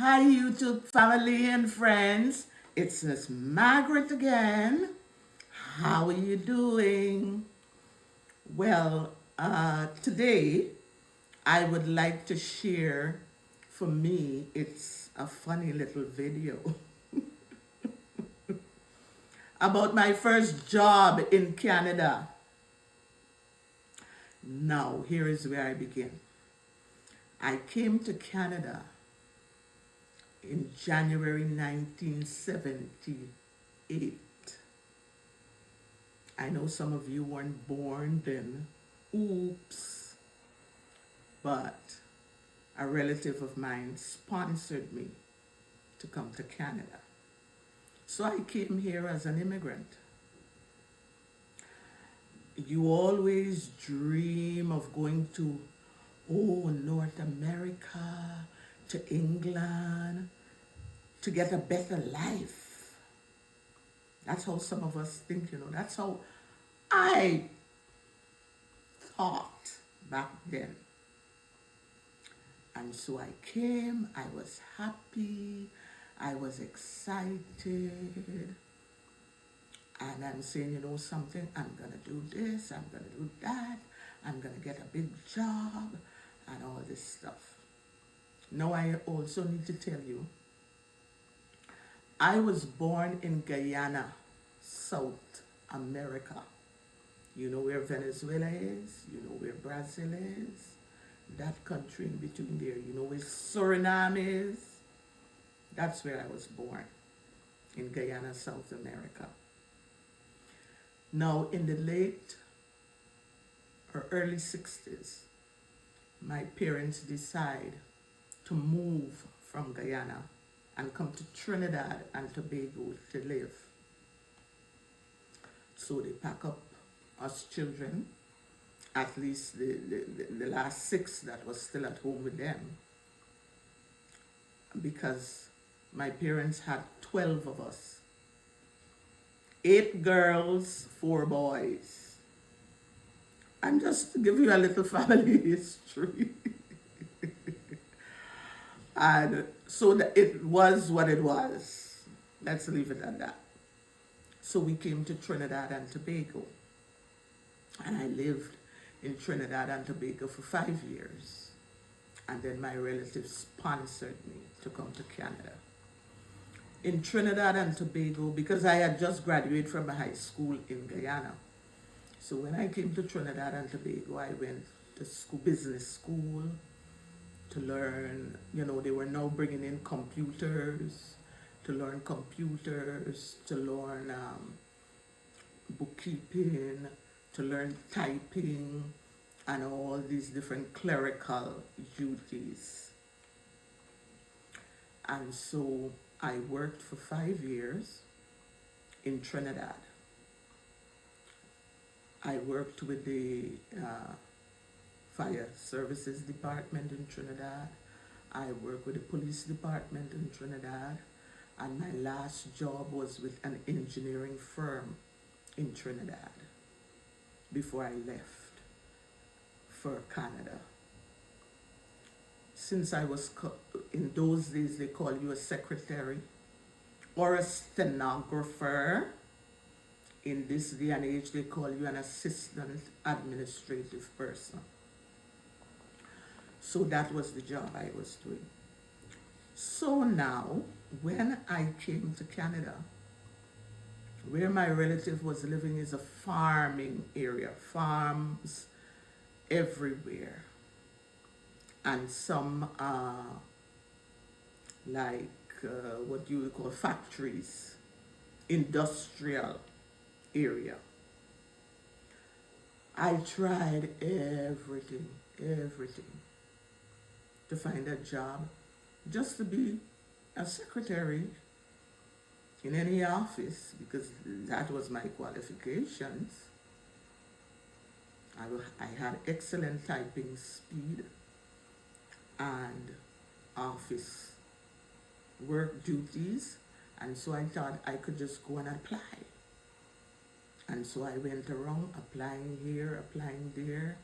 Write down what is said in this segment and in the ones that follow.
Hi, YouTube family and friends. It's Miss Margaret again. How are you doing? Well, today I would like to share, for me, it's a funny little video about my first job in Canada. Now, here is where I begin. I came to Canada in January 1978. I know some of you weren't born then. Oops. But a relative of mine sponsored me to come to Canada. So I came here as an immigrant. You always dream of going to, North America, to England, to get a better life. That's how some of us think. That's how I thought back then. And so I came, I was happy, I was excited, and I'm saying, something, I'm gonna do this, I'm gonna do that, I'm gonna get a big job, and all this stuff. Now, I also need to tell you, I was born in Guyana, South America. You know where Venezuela is, you know where Brazil is, that country in between there. You know where Suriname is? That's where I was born, in Guyana, South America. Now, in the late or early 60s, my parents decide to move from Guyana and come to Trinidad and Tobago to live. So they pack up us children, at least the last six that was still at home with them, because my parents had 12 of us, 8 girls, 4 boys. I'm just to give you a little family history. And so it was what it was. Let's leave it at that. So we came to Trinidad and Tobago. And I lived in Trinidad and Tobago for 5 years. And then my relatives sponsored me to come to Canada. In Trinidad and Tobago, because I had just graduated from high school in Guyana. So when I came to Trinidad and Tobago, I went to business school to learn, they were now bringing in computers, to learn bookkeeping, to learn typing, and all these different clerical duties. And so I worked for 5 years in Trinidad. I worked with the fire services department in Trinidad. I worked with the police department in Trinidad. And my last job was with an engineering firm in Trinidad before I left for Canada. Since I was, in those days, they call you a secretary or a stenographer. In this day and age, they call you an assistant administrative person. So that was the job I was doing. So now, when I came to Canada, where my relative was living is a farming area, farms everywhere. And some what you would call factories, industrial area. I tried everything to find a job, just to be a secretary in any office, because that was my qualifications. I had excellent typing speed and office work duties, and so I thought I could just go and apply. And so I went around applying here, applying there,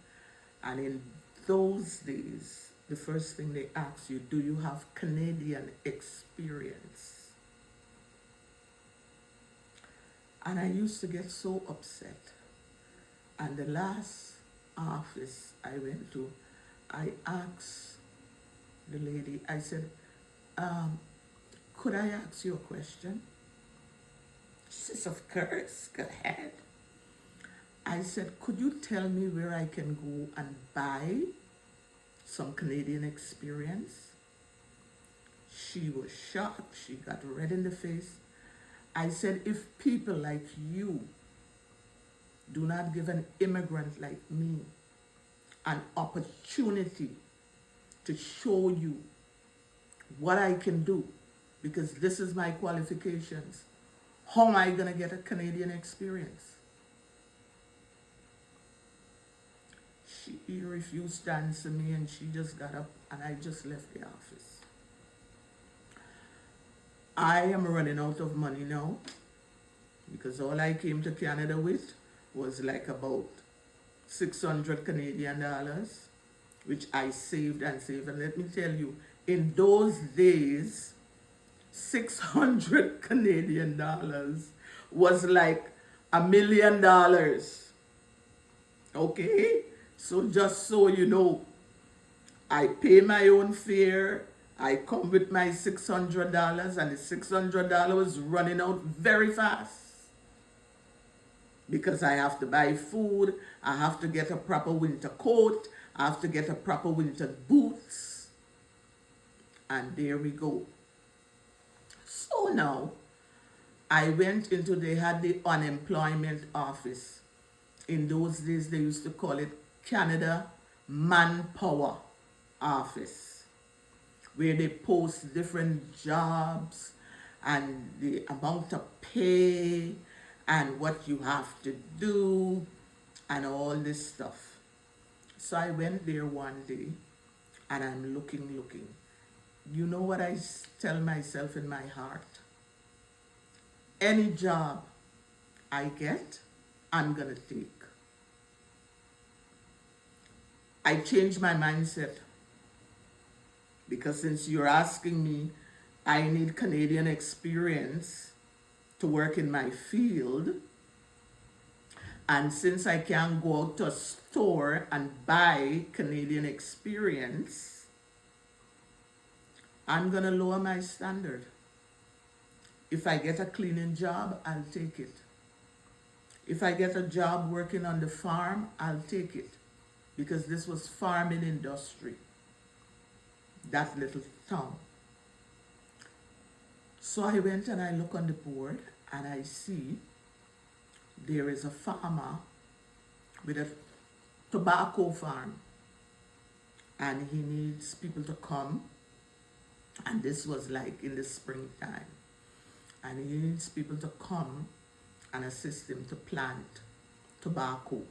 and in those days, the first thing they ask you, do you have Canadian experience? And I used to get so upset. And the last office I went to, I asked the lady, I said, could I ask you a question? She says, of course, go ahead. I said, could you tell me where I can go and buy some Canadian experience? She was shocked. She got red in the face. I said, if people like you do not give an immigrant like me an opportunity to show you what I can do, because this is my qualifications, how am I going to get a Canadian experience? She refused to answer me, and she just got up, and I just left the office. I am running out of money now, because all I came to Canada with was like about 600 Canadian dollars, which I saved and saved. And let me tell you, in those days, 600 Canadian dollars was like $1 million. Okay? So just so you know, I pay my own fare. I come with my $600, and the $600 was running out very fast. Because I have to buy food, I have to get a proper winter coat, I have to get a proper winter boots. And there we go. So now, I went into, they had the unemployment office. In those days, they used to call it Canada Manpower Office, where they post different jobs and the amount of pay and what you have to do and all this stuff. So I went there one day, and I'm looking. You know what I tell myself in my heart? Any job I get, I'm gonna take. I changed my mindset, because since you're asking me, I need Canadian experience to work in my field, and since I can't go out to a store and buy Canadian experience, I'm gonna lower my standard. If I get a cleaning job, I'll take it. If I get a job working on the farm, I'll take it, because this was farming industry, that little town. So I went and I look on the board, and I see there is a farmer with a tobacco farm, and he needs people to come, and this was like in the springtime, and he needs people to come and assist him to plant tobacco.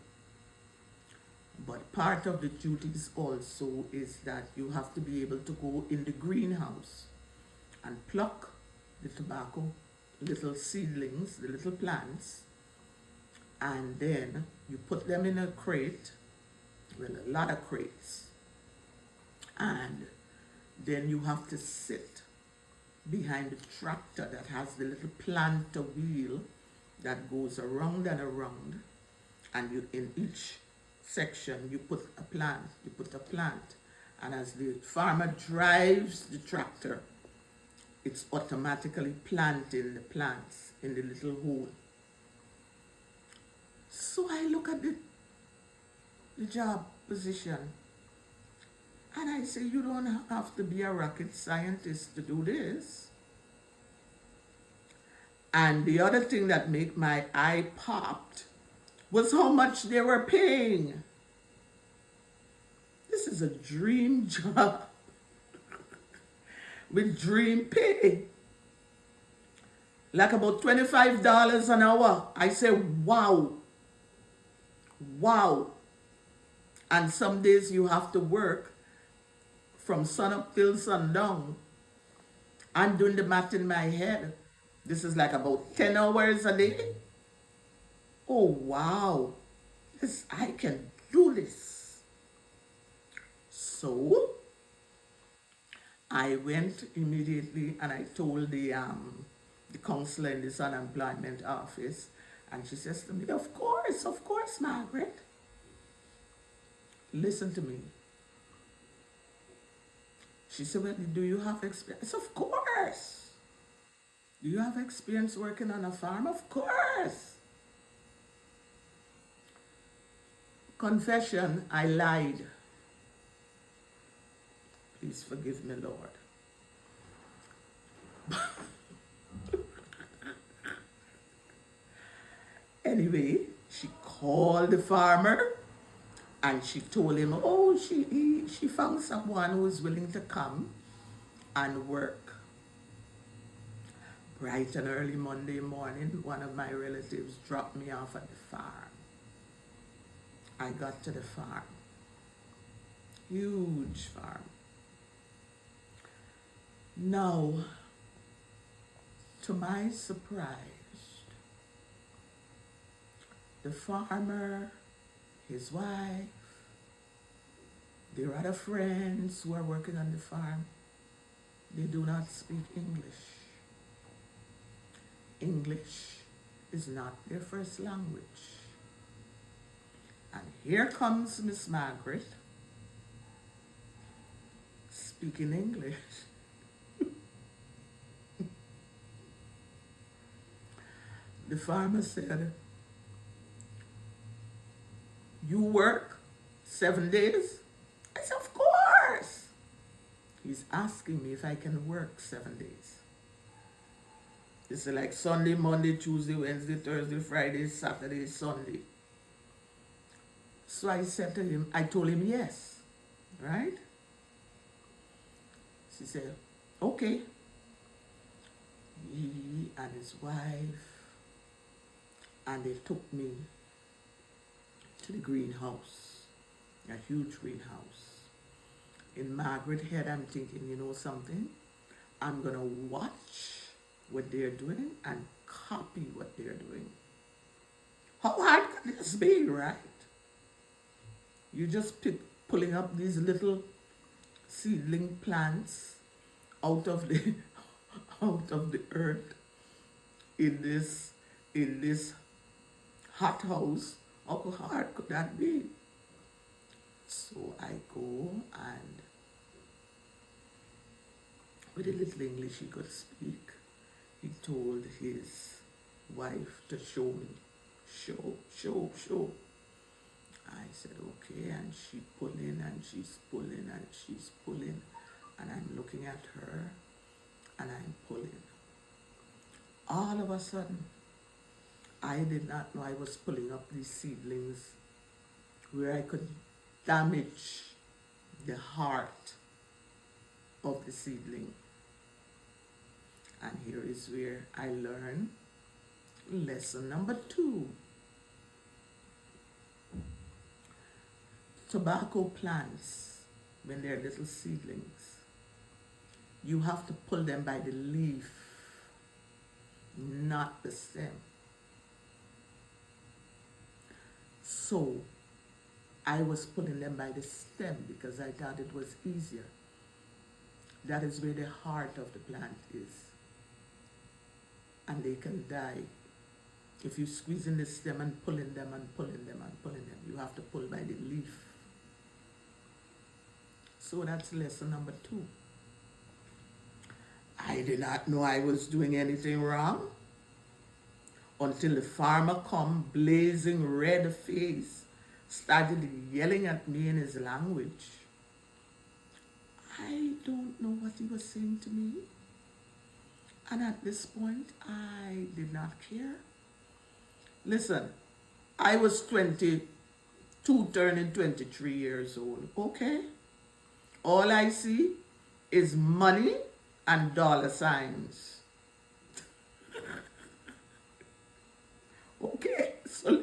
But part of the duties also is that you have to be able to go in the greenhouse and pluck the tobacco, little seedlings, the little plants, and then you put them in a crate, well, a lot of crates, and then you have to sit behind the tractor that has the little planter wheel that goes around and around, and you, in each section, you put a plant, and as the farmer drives the tractor, it's automatically planting the plants in the little hole. So I look at the job position, and I say, you don't have to be a rocket scientist to do this. And the other thing that made my eye popped was how much they were paying. This is a dream job with dream pay. Like about $25 an hour. I say, wow. Wow. And some days you have to work from sun up till sundown. I'm doing the math in my head. This is like about 10 hours a day. Oh, wow. Yes, I can do this. So, I went immediately and I told the counselor in this unemployment office, and she says to me, of course, Margaret. Listen to me. She said, well, do you have experience? Of course. Do you have experience working on a farm? Of course. Confession, I lied. Please forgive me, Lord. Anyway, she called the farmer and she told him, oh, she found someone who is willing to come and work. Bright and early Monday morning, one of my relatives dropped me off at the farm. I got to the farm. Huge farm. Now, to my surprise, the farmer, his wife, their other friends who are working on the farm, they do not speak English. English is not their first language. And here comes Miss Margaret speaking English. The farmer said, you work 7 days? I said, of course. He's asking me if I can work 7 days. It's like Sunday, Monday, Tuesday, Wednesday, Thursday, Friday, Saturday, Sunday. So I said to him, I told him yes, right? She said, okay. He and his wife, and they took me to the greenhouse, a huge greenhouse. In Margaret head, I'm thinking, you know something? I'm gonna watch what they're doing and copy what they're doing. How hard can this be, right? You just pulling up these little seedling plants out of the earth in this hot house. How hard could that be? So I go, and with a little English he could speak, he told his wife to show me. Show. I said, okay, and she pulling, and she's pulling, and she's pulling, and I'm looking at her, and I'm pulling. All of a sudden, I did not know I was pulling up these seedlings where I could damage the heart of the seedling. And here is where I learned lesson number 2. Tobacco plants, when they're little seedlings, you have to pull them by the leaf, not the stem. So I was pulling them by the stem because I thought it was easier. That is where the heart of the plant is. And they can die. If you squeeze in the stem and pulling them and pulling them and pulling them, you have to pull by the leaf. So that's lesson number 2. I did not know I was doing anything wrong until the farmer come, blazing red face, started yelling at me in his language. I don't know what he was saying to me. And at this point, I did not care. Listen, I was 22, turning 23 years old, okay? All I see is money and dollar signs. Okay, so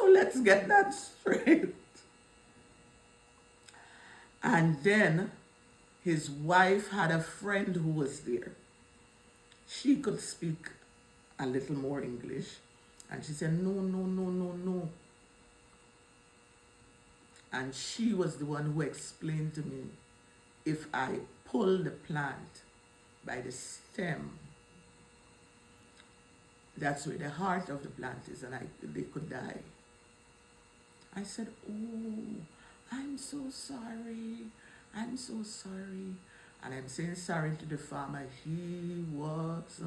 let's get that straight. And then his wife had a friend who was there. She could speak a little more English. And she said, no. And she was the one who explained to me if I pull the plant by the stem, that's where the heart of the plant is, and they could die. I said, oh, I'm so sorry. I'm so sorry. And I'm saying sorry to the farmer. He was,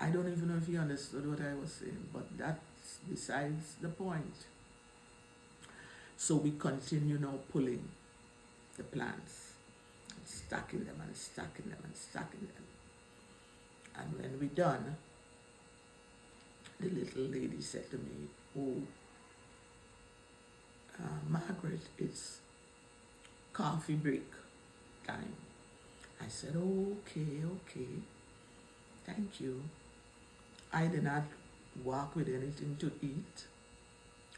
I don't even know if he understood what I was saying, but that's besides the point. So we continue now pulling the plants, and stacking them and stacking them and stacking them. And when we're done, the little lady said to me, oh, Margaret, it's coffee break time. I said, okay, okay, thank you. I did not walk with anything to eat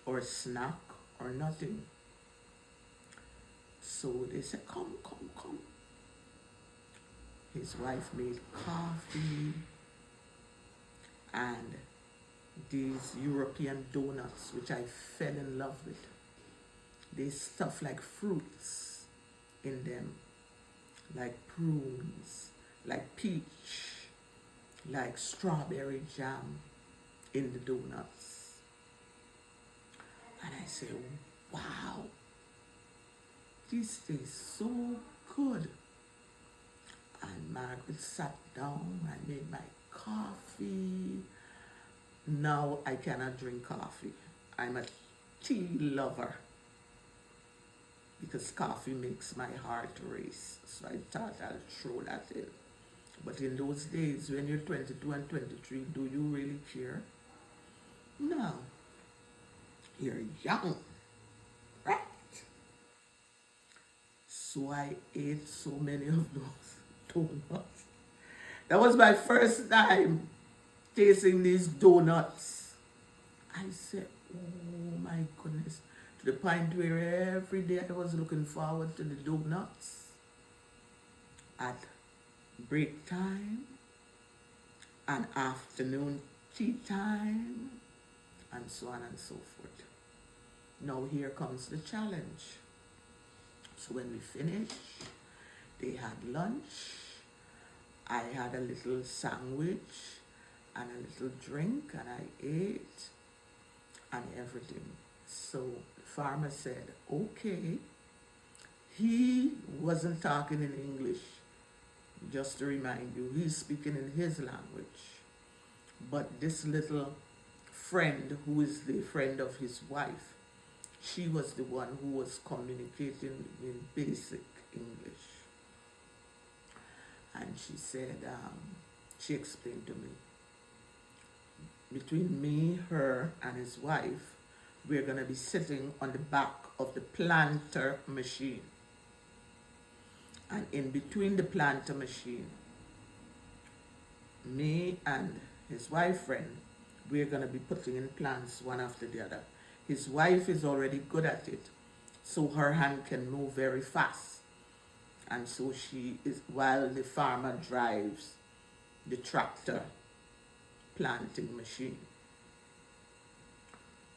or snack or nothing. So they said, come, come, come. His wife made coffee and these European donuts, which I fell in love with. They stuff like fruits in them, like prunes, like peach, like strawberry jam in the donuts. And I said, wow, this tastes so good. And Margaret sat down, I made my coffee. Now I cannot drink coffee. I'm a tea lover because coffee makes my heart race. So I thought I'll throw that in. But in those days, when you're 22 and 23, do you really care? No. You're young, right? So I ate so many of those donuts. That was my first time tasting these donuts. I said, oh my goodness. To the point where every day I was looking forward to the donuts. At break time and afternoon tea time and so on and so forth. Now here comes the challenge. So when we finished, they had lunch. I had a little sandwich and a little drink, and I ate and everything. So the farmer said, okay. He wasn't talking in English, just to remind you. He's speaking in his language. But this little friend, who is the friend of his wife, she was the one who was communicating in basic English. And she said, she explained to me, between me, her, and his wife, we're going to be sitting on the back of the planter machine. And in between the planter machine, me and his wife friend, we're going to be putting in plants one after the other. His wife is already good at it, so her hand can move very fast. And so she is, while the farmer drives the tractor planting machine.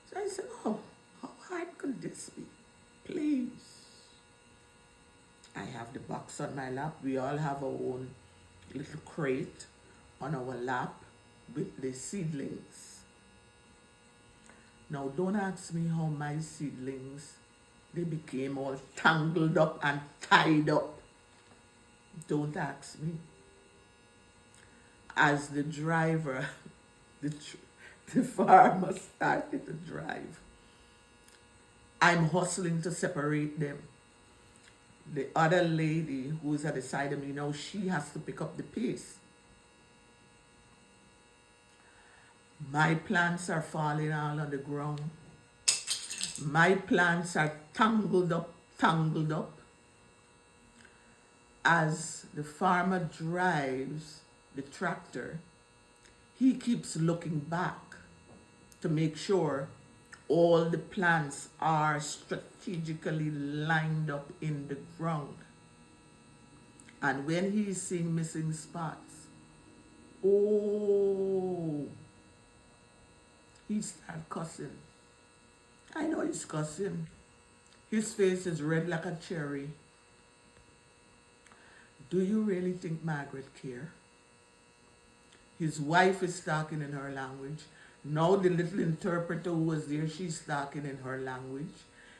So I said, oh, how hard could this be? Please. I have the box on my lap. We all have our own little crate on our lap with the seedlings. Now, don't ask me how my seedlings, they became all tangled up and tied up. Don't ask me. As the driver, the farmer started to drive, I'm hustling to separate them. The other lady who's at the side of me now, she has to pick up the pace. My plants are falling all on the ground. My plants are tangled up. As the farmer drives the tractor, he keeps looking back to make sure all the plants are strategically lined up in the ground. And when he's seeing missing spots, oh, he started cussing. I know he's cussing. His face is red like a cherry. Do you really think Margaret care? His wife is talking in her language. Now the little interpreter who was there, she's talking in her language.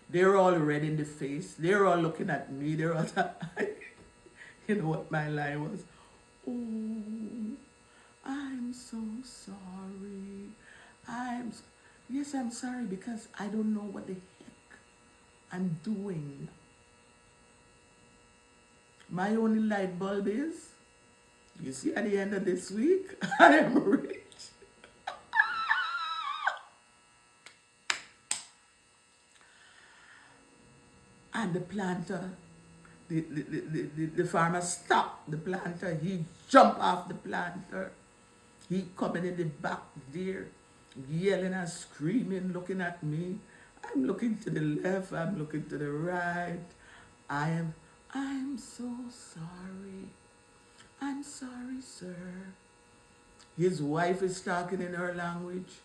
They're all red in the face. They're all looking at me. They're all, you know what my line was? Oh, I'm so sorry. Yes, I'm sorry because I don't know what the heck I'm doing. My only light bulb is, you see, at the end of this week, I am rich. And the planter, the farmer stopped the planter. He jumped off the planter. He coming in the back there, yelling and screaming, looking at me. I'm looking to the left, I'm looking to the right. I'm so sorry. I'm sorry, sir. His wife is talking in her language.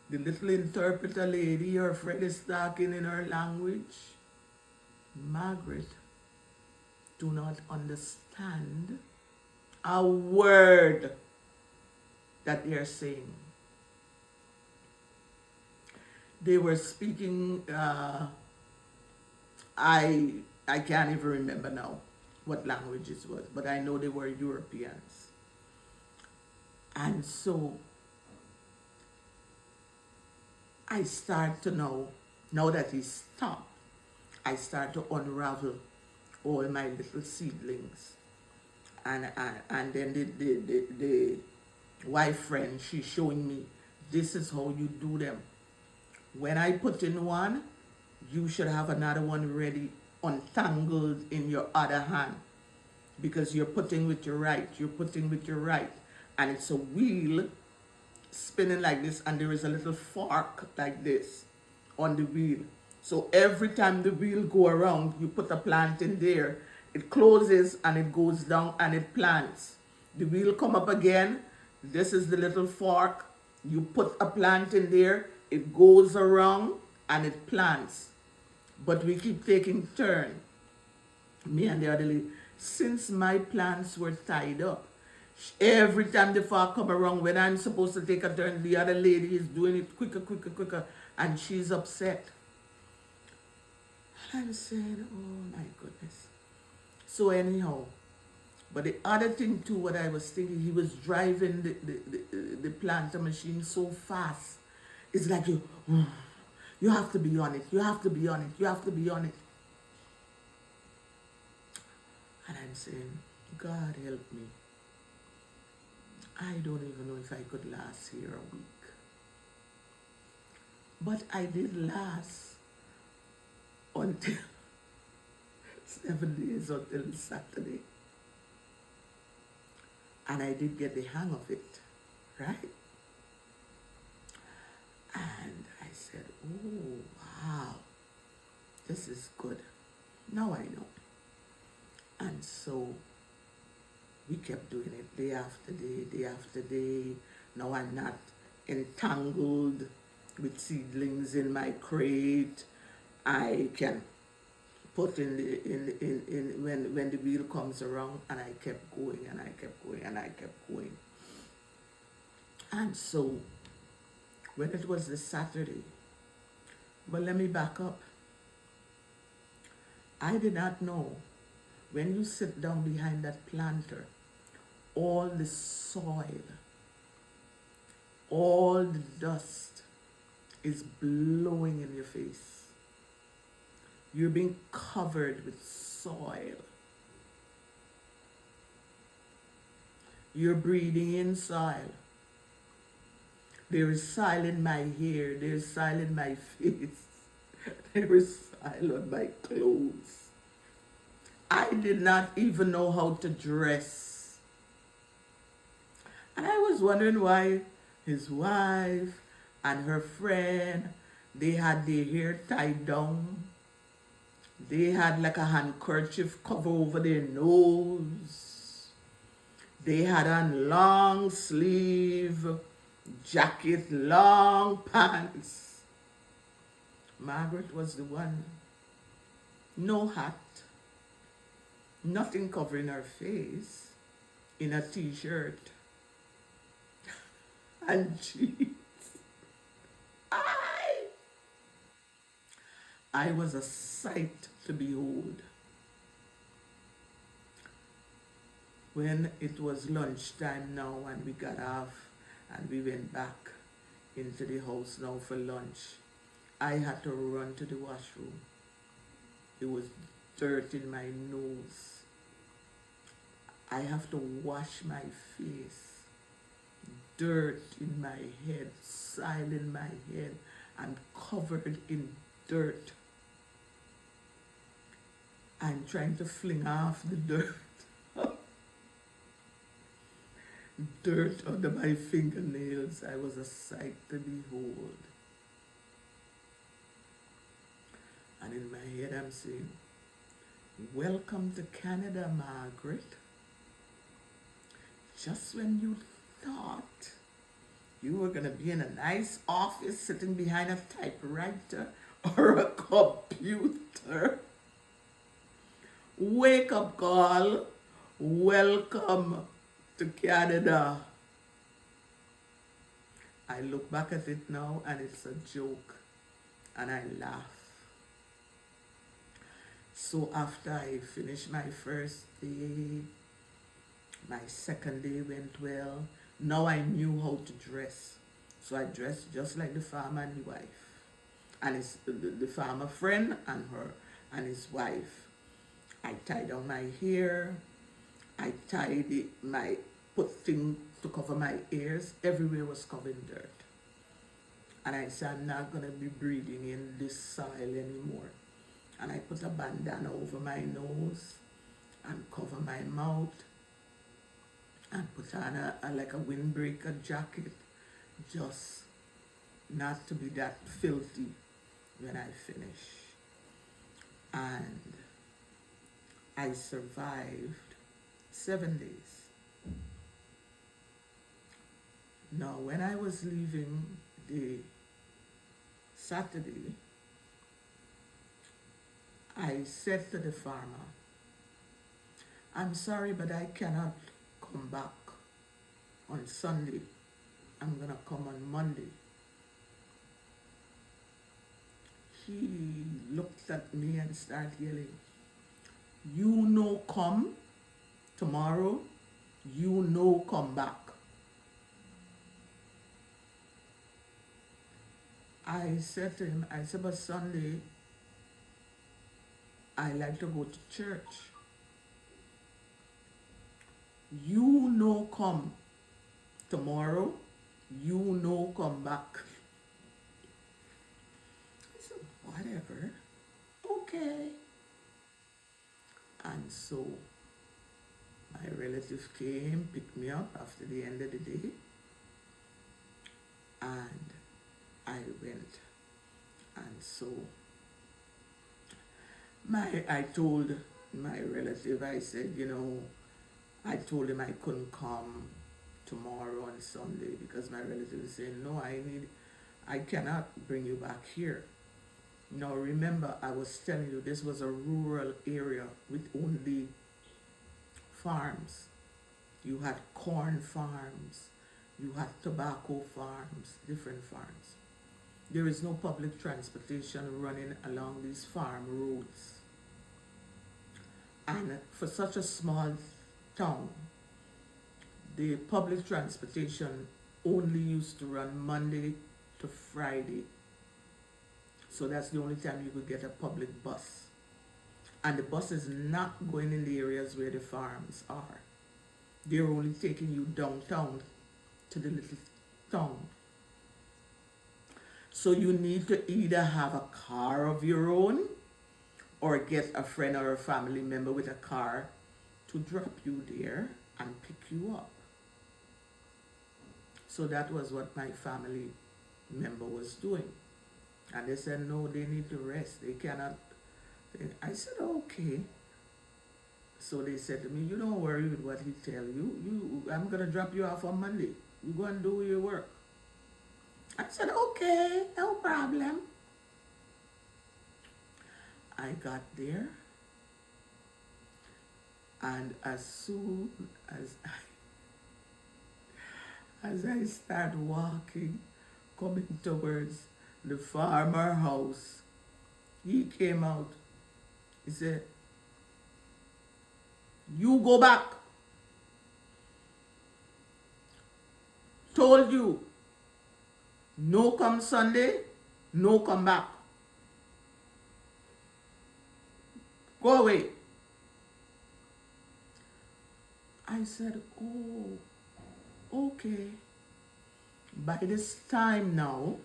The little interpreter lady, her friend, is talking in her language. Margaret do not understand a word that they are saying. They were speaking, I can't even remember now what language it was, but I know they were Europeans. And so I start to know, now that he stopped, I start to unravel all my little seedlings. And then the wife friend, she's showing me, this is how you do them. When I put in one, you should have another one ready, untangled in your other hand. Because you're putting with your right, And it's a wheel spinning like this, and there is a little fork like this on the wheel. So every time the wheel go around, you put a plant in there. It closes and it goes down and it plants. The wheel come up again. This is the little fork. You put a plant in there. It goes around and it plants. But we keep taking turn. Me and the other lady. Since my plants were tied up, every time the fork come around, when I'm supposed to take a turn, the other lady is doing it quicker. And she's upset. And I said, oh my goodness. So anyhow, but the other thing too, what I was thinking, he was driving the planter machine so fast. It's like you have to be on it, you have to be on it, you have to be on it. And I'm saying, God help me. I don't even know if I could last here a week. But I did last until 7 days, until Saturday. And I did get the hang of it, right? And I said, oh, wow, this is good. Now I know. And so we kept doing it day after day. Now I'm not entangled with seedlings in my crate. I can put in when the wheel comes around, and I kept going and I kept going and I kept going. And so when it was the Saturday, but let me back up. I did not know when you sit down behind that planter, all the soil, all the dust is blowing in your face. You're being covered with soil. You're breathing in soil. There is soil in my hair. There is soil in my face. There is soil on my clothes. I did not even know how to dress. And I was wondering why his wife and her friend, they had their hair tied down. They had like a handkerchief cover over their nose. They had on long sleeve jacket, long pants. Margaret was the one. No hat, nothing covering her face, in a t-shirt and jeans. I, I was a sight to behold. When it was lunchtime now and we got off and we went back into the house now for lunch, I had to run to the washroom. It was dirt in my nose. I have to wash my face. Dirt in my head, soil in my head. I'm covered in dirt. I'm trying to fling off the dirt. Dirt under my fingernails. I was a sight to behold. And in my head I'm saying, welcome to Canada, Margaret. Just when you thought you were going to be in a nice office sitting behind a typewriter or a computer. Wake up call. Welcome to Canada. I look back at it now and it's a joke and I laugh. So after I finished my first day, my second day went well. Now I knew how to dress. So I dressed just like the farmer and the wife. And the farmer friend and her and his wife. I tied down my hair. I put things to cover my ears. Everywhere was covered in dirt. And I said, I'm not going to be breathing in this soil anymore. And I put a bandana over my nose and cover my mouth and put on like a windbreaker jacket, just not to be that filthy when I finish. And I survived 7 days. Now, when I was leaving the Saturday, I said to the farmer, I'm sorry, but I cannot come back on Sunday. I'm going to come on Monday. He looked at me and started yelling, you no come tomorrow, you no come back. I said to him, I said, but Sunday, I like to go to church. You no come tomorrow, you no come back. I said, whatever, okay. And so my relative came, picked me up after the end of the day, and I went. And so I told my relative, I said, I told him I couldn't come tomorrow on Sunday because my relative was saying, no, I cannot bring you back here. Now remember, I was telling you this was a rural area with only farms. You had corn farms, you had tobacco farms, different farms. There is no public transportation running along these farm roads. And for such a small town, the public transportation only used to run Monday to Friday. So that's the only time you could get a public bus. And the bus is not going in the areas where the farms are. They're only taking you downtown to the little town. So you need to either have a car of your own or get a friend or a family member with a car to drop you there and pick you up. So that was what my family member was doing. And they said, no, they need to rest. They cannot. I said, okay. So they said to me, you don't worry with what he tell you. I'm going to drop you off on Monday. You go and do your work. I said, okay, no problem. I got there. And as soon as I start walking, coming towards the farmer house, he came out. He said, "You go back. Told you. No come Sunday, no come back. Go away." I said, "Oh, okay." By this time now,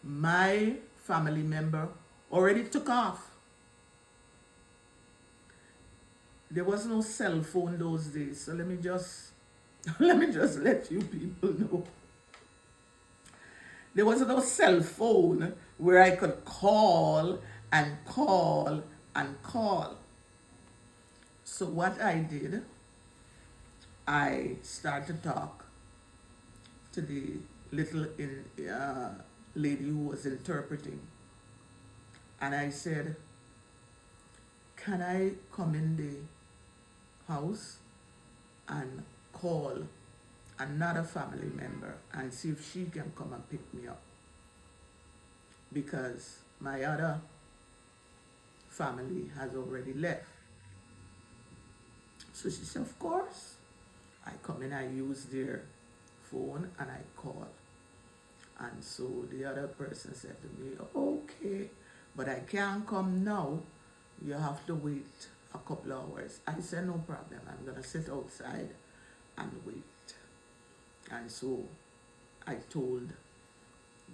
my family member already took off. There was no cell phone those days, so let me just let you people know. There was no cell phone where I could call and call and call. So what I did, I started to talk to the little lady who was interpreting. And I said, "Can I come in the house and call another family member and see if she can come and pick me up? Because my other family has already left." So she said, "Of course." I come in, I use their phone and I call. And so the other person said to me, "Okay, but I can't come now. You have to wait a couple of hours." I said, "No problem. I'm going to sit outside and wait." And so I told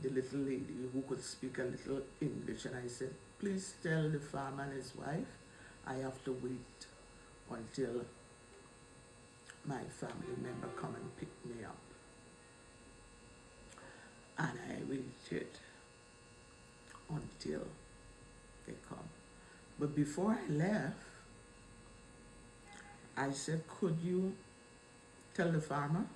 the little lady who could speak a little English, and I said, "Please tell the farmer and his wife I have to wait until my family member come and pick me up." And I waited until they come. But before I left, I said, "Could you tell the farmer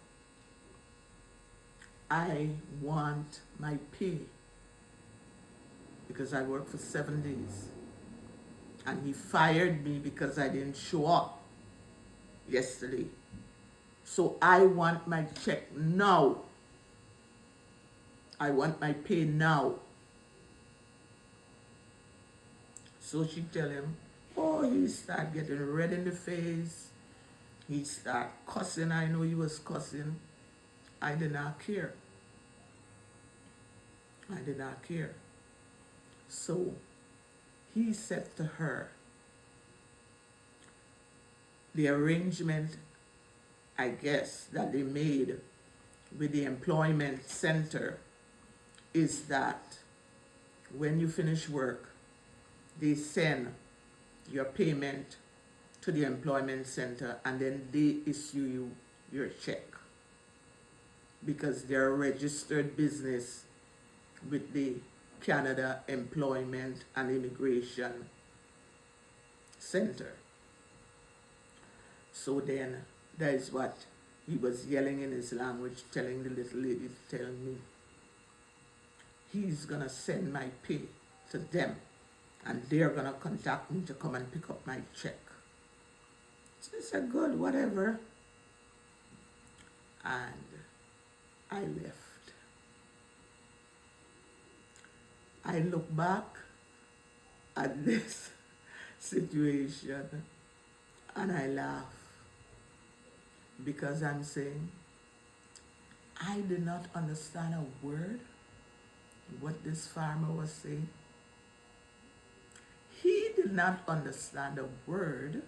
I want my pay, because I worked for 7 days and he fired me because I didn't show up yesterday. So I want my check now. I want my pay now." So she tell him, oh, he start getting red in the face. He start cussing. I know he was cussing. I did not care. I did not care. So he said to her, the arrangement, I guess, that they made with the employment center is that when you finish work, they send your payment to the employment center and then they issue you your check, because they're a registered business with the Canada Employment and Immigration Center. So then that is what he was yelling in his language, telling the little lady to tell me. He's gonna send my pay to them and they're gonna contact me to come and pick up my check. So I said, good, whatever. And I left. I look back at this situation and I laugh, because I'm saying I did not understand a word what this farmer was saying. He did not understand a word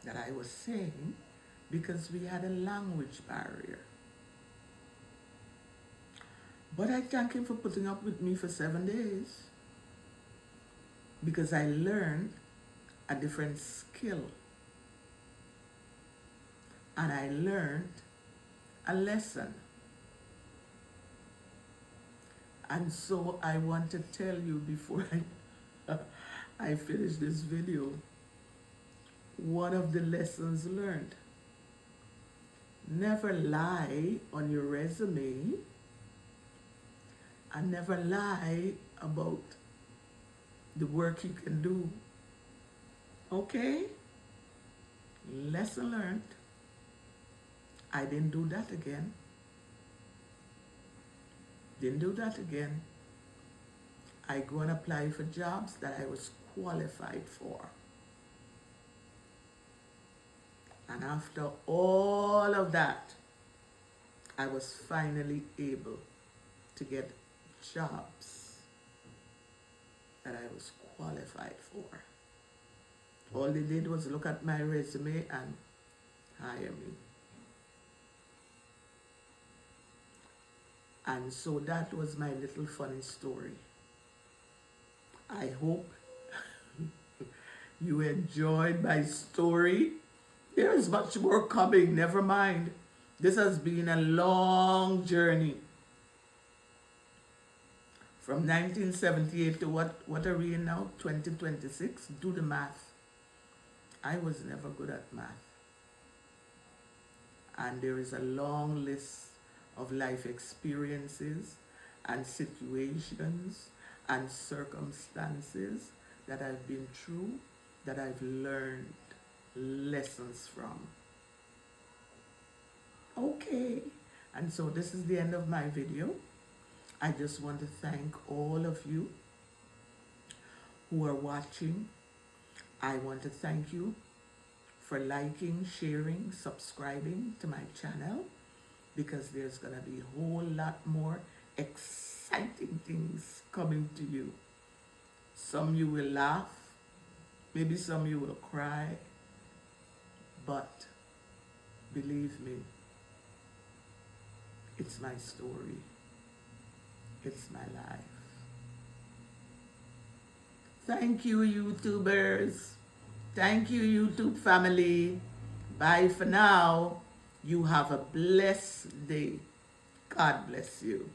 that I was saying because we had a language barrier. But I thank him for putting up with me for 7 days, because I learned a different skill. And I learned a lesson. And so I want to tell you before I finish this video, one of the lessons learned. Never lie on your resume, and never lie about the work you can do. Okay? Lesson learned. I didn't do that again. Didn't do that again. I go and apply for jobs that I was qualified for. And after all of that, I was finally able to get jobs that I was qualified for. All they did was look at my resume and hire me. And so that was my little funny story. I hope you enjoyed my story. There is much more coming, never mind. This has been a long journey. From 1978 to what are we in now? 2026? Do the math. I was never good at math. And there is a long list of life experiences and situations and circumstances that I've been through, that I've learned lessons from. Okay, and so this is the end of my video. I just want to thank all of you who are watching. I want to thank you for liking, sharing, subscribing to my channel, because there's going to be a whole lot more exciting things coming to you. Some you will laugh, maybe some you will cry, but believe me, it's my story. It's my life. Thank you, YouTubers. Thank you, YouTube family. Bye for now. You have a blessed day. God bless you.